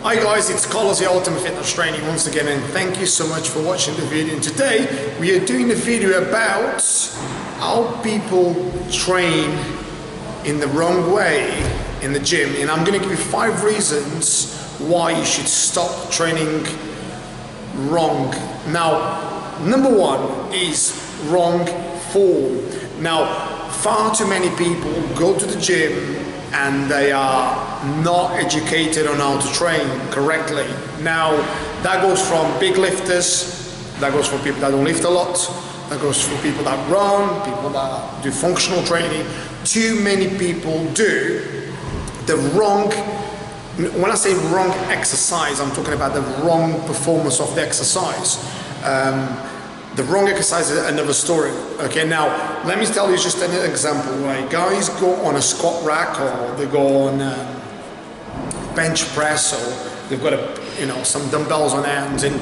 Hi guys, it's Carlos, the Ultimate Fitness Training once again, and thank you so much for watching the video. And today we are doing a video about how people train in the wrong way in the gym, and I'm going to give you 5 reasons why you should stop training wrong. Now, number 1 is wrong form. Now, far too many people go to the gym and they are not educated on how to train correctly. Now, that goes from big lifters, that goes for people that don't lift a lot, that goes for people that run, people that do functional training. Too many people do the wrong, when I say wrong exercise, I'm talking about the wrong performance of the exercise. The wrong exercise is another story. Okay, now let me tell you just an example. Right, guys go on a squat rack, or they go on bench press, or they've got some dumbbells on hands, and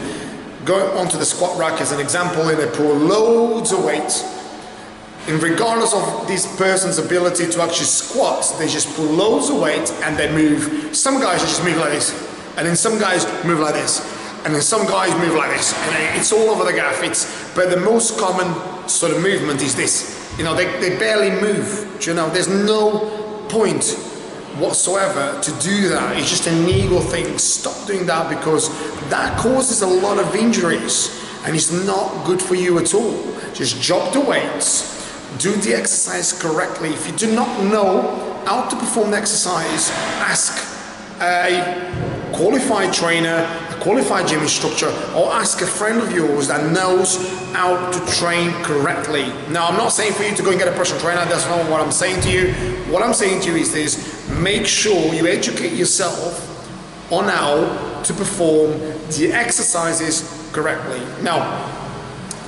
go onto the squat rack as an example, and they pull loads of weight. And regardless of this person's ability to actually squat, they just pull loads of weight and they move. Some guys just move like this, and then some guys move like this, and then some guys move like this, and it's all over the gaff. But the most common sort of movement is this. They barely move. There's no point whatsoever to do that. It's just an ego thing. Stop doing that, because that causes a lot of injuries, and it's not good for you at all. Just drop the weights, do the exercise correctly. If you do not know how to perform the exercise, ask a qualified trainer, a qualified gym instructor, or ask a friend of yours that knows how to train correctly. Now, I'm not saying for you to go and get a personal trainer. That's not what I'm saying to you. What I'm saying to you is this: make sure you educate yourself on how to perform the exercises correctly. Now,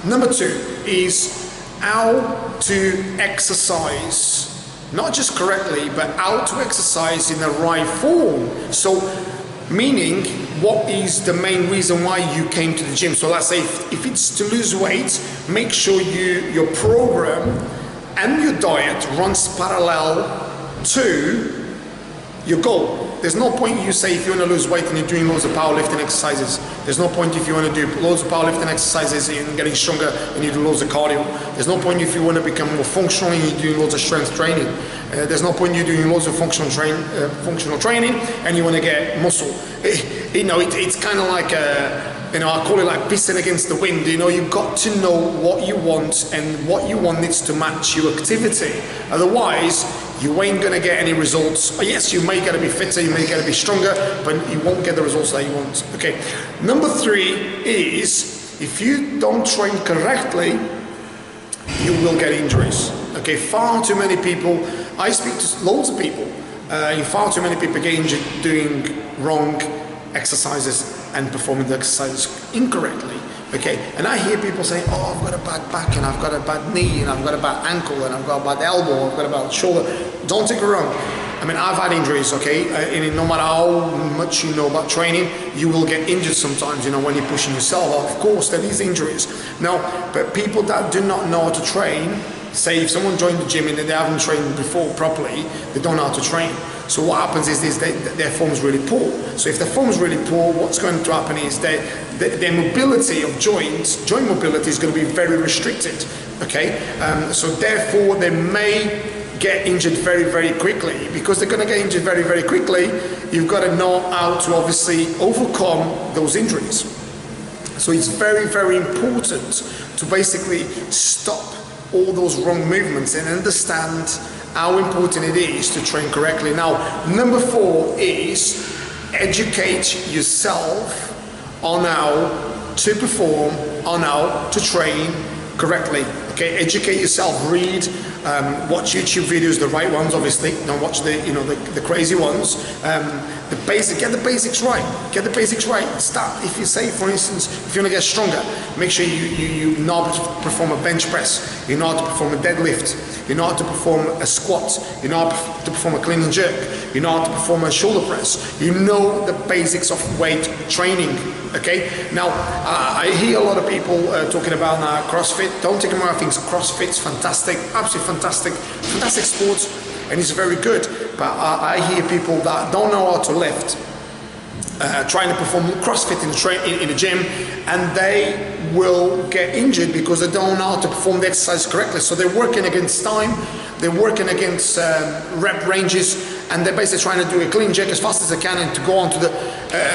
number 2 is how to exercise, not just correctly, but how to exercise in the right form. So, meaning, what is the main reason why you came to the gym? So let's say if it's to lose weight, make sure your program and your diet runs parallel to your goal. There's no point you say if you want to lose weight and you're doing loads of powerlifting exercises. There's no point if you want to do loads of powerlifting exercises and getting stronger and you do loads of cardio. There's no point if you want to become more functional and you're doing loads of strength training. There's no point you doing loads of functional training and you want to get muscle. It's kind of like I call it like pissing against the wind. You've got to know what you want, and what you want needs to match your activity. Otherwise, you ain't gonna get any results. Yes, you may gotta be fitter, you may gotta be stronger, but you won't get the results that you want. Okay. Number 3 is, if you don't train correctly, you will get injuries. Okay. Far too many people, I speak to loads of people, far too many people get injured doing wrong exercises and performing the exercises incorrectly. Okay, and I hear people saying, oh, I've got a bad back, and I've got a bad knee, and I've got a bad ankle, and I've got a bad elbow, I've got a bad shoulder. Don't take it wrong. I mean, I've had injuries, okay, and no matter how much you know about training, you will get injured sometimes, when you're pushing yourself. Of course, there is injuries. Now, but people that do not know how to train, say if someone joined the gym and they haven't trained before properly, they don't know how to train. So what happens is their form is really poor. So if their form is really poor, what's going to happen is their mobility of joint mobility is going to be very restricted. Okay, so therefore they may get injured very, very quickly. Because they're going to get injured very, very quickly, you've got to know how to obviously overcome those injuries. So it's very, very important to basically stop all those wrong movements and understand how important it is to train correctly. Now, number 4 is educate yourself on how to perform, on how to train correctly. Okay, educate yourself, read, watch YouTube videos, the right ones obviously, don't watch the crazy ones. Get the basics right. Get the basics right. Start, if you say, for instance, if you want to get stronger, make sure you know how to perform a bench press, you know how to perform a deadlift, you know how to perform a squat, you know how to perform a clean and jerk, you know how to perform a shoulder press, you know the basics of weight training. Okay, now I hear a lot of people talking about CrossFit. Don't take them out. I think CrossFit's fantastic, absolutely fantastic sport, and it's very good. But I hear people that don't know how to lift, trying to perform CrossFit in the gym, and they will get injured because they don't know how to perform the exercise correctly. So they're working against time, they're working against rep ranges, and they're basically trying to do a clean jerk as fast as they can and to go on to the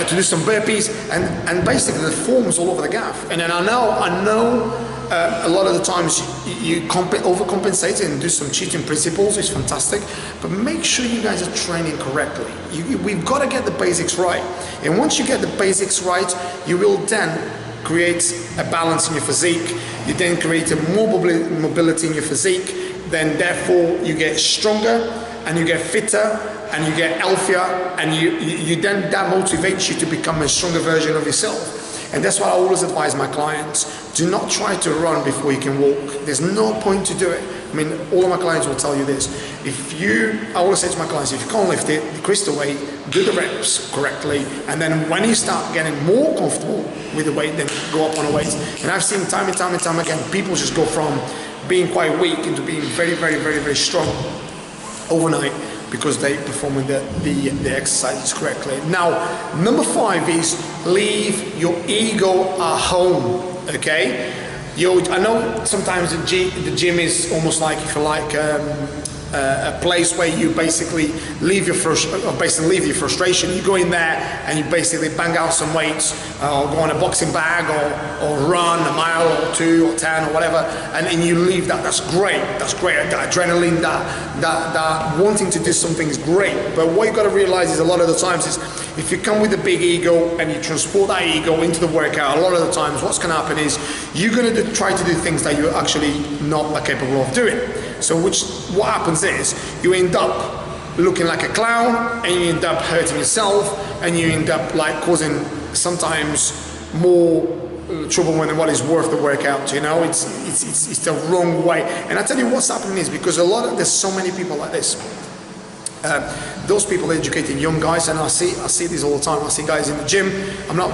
to do some burpees, and basically the form's all over the gaff. And then I know a lot of the times you overcompensate and do some cheating principles. It's fantastic, but make sure you guys are training correctly. We've got to get the basics right, and once you get the basics right, you will then create a balance in your physique. You then create a more mobility in your physique, then therefore you get stronger and you get fitter and you get healthier, and you then that motivates you to become a stronger version of yourself. And that's what I always advise my clients. Do not try to run before you can walk. There's no point to do it. I mean, all of my clients will tell you this. I always say to my clients, if you can't lift it, decrease the weight, do the reps correctly, and then when you start getting more comfortable with the weight, then go up on the weight. And I've seen time and time again, people just go from being quite weak into being very, very, very, very strong overnight, because they performing the exercises correctly. Now, number 5 is leave your ego at home. Okay, I know sometimes the gym is almost like, if you like, a place where you basically leave your frustration. You go in there and you basically bang out some weights, or go on a boxing bag, or run a mile or 2 or 10 or whatever, and you leave that. That's great. That's great. That adrenaline, that wanting to do something is great. But what you got to realize is, a lot of the times, is if you come with a big ego and you transport that ego into the workout, a lot of the times what's going to happen is you're going to try to do things that you're actually not capable of doing. So what happens is you end up looking like a clown, and you end up hurting yourself, and you end up like causing sometimes more trouble than what is worth the workout. You know, it's the wrong way. And I tell you what's happening is because there's so many people like this. Those people educating young guys, and I see this all the time. I see guys in the gym. I'm not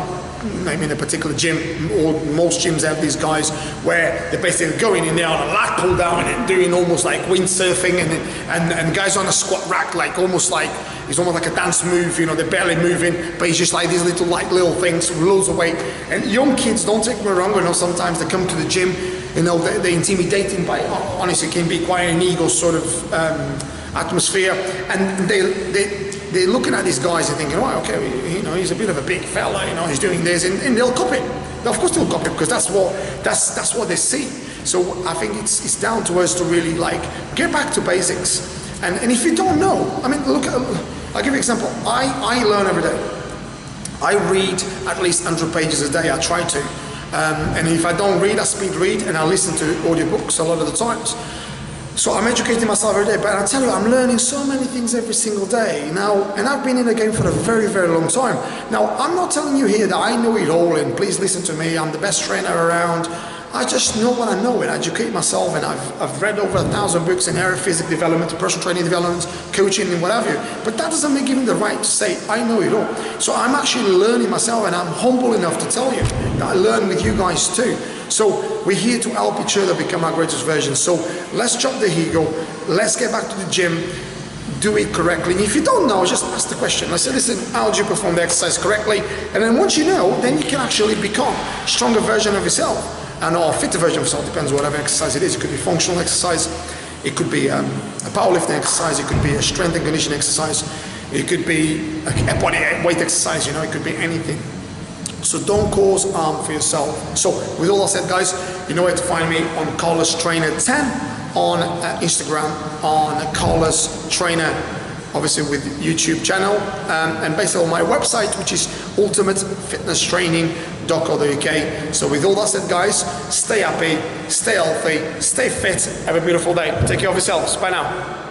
naming a particular gym, or most gyms have these guys where they're basically going in there on a lat pull down and doing almost like windsurfing, and guys on a squat rack, like almost like it's almost like a dance move. You know, they're barely moving, but it's just like these little things, loads of weight. And young kids, don't take me wrong, you know, sometimes they come to the gym, you know, they're intimidating by, honestly, can be quite an ego sort of atmosphere, and they're looking at these guys and thinking, oh, okay, you know, he's a bit of a big fella, you know, he's doing this, and they'll copy. Of course they'll copy, because that's what they see. So I think it's down to us to really like get back to basics. And if you don't know, I mean, look, I'll give you an example. I learn every day. I read at least 100 pages a day. I try to, and if I don't read, I speed read, and I listen to audiobooks a lot of the times. So I'm educating myself every day, but I tell you, I'm learning so many things every single day now, and I've been in the game for a very, very long time. Now, I'm not telling you here that I know it all, and please listen to me, I'm the best trainer around. I just know what I know, and I educate myself, and I've read over 1,000 books in area of physical development, personal training development, coaching, and what have you. But that doesn't make me the right to say I know it all. So I'm actually learning myself, and I'm humble enough to tell you that I learn with you guys too. So we're here to help each other become our greatest version. So let's drop the ego, let's get back to the gym, do it correctly. And if you don't know, just ask the question. I say, listen, how do you perform the exercise correctly? And then once you know, then you can actually become a stronger version of yourself, and or a fitter version of yourself, depends whatever exercise it is. It could be functional exercise, it could be a powerlifting exercise, it could be a strength and conditioning exercise, it could be a body weight exercise, you know, it could be anything. So don't cause harm for yourself. So with all that said, guys, you know where to find me on Carlos Trainer 10 on Instagram, on Carlos Trainer, obviously with YouTube channel, and basically on my website, which is ultimatefitnesstraining.co.uk. So with all that said, guys, stay happy, stay healthy, stay fit, have a beautiful day. Take care of yourselves. Bye now.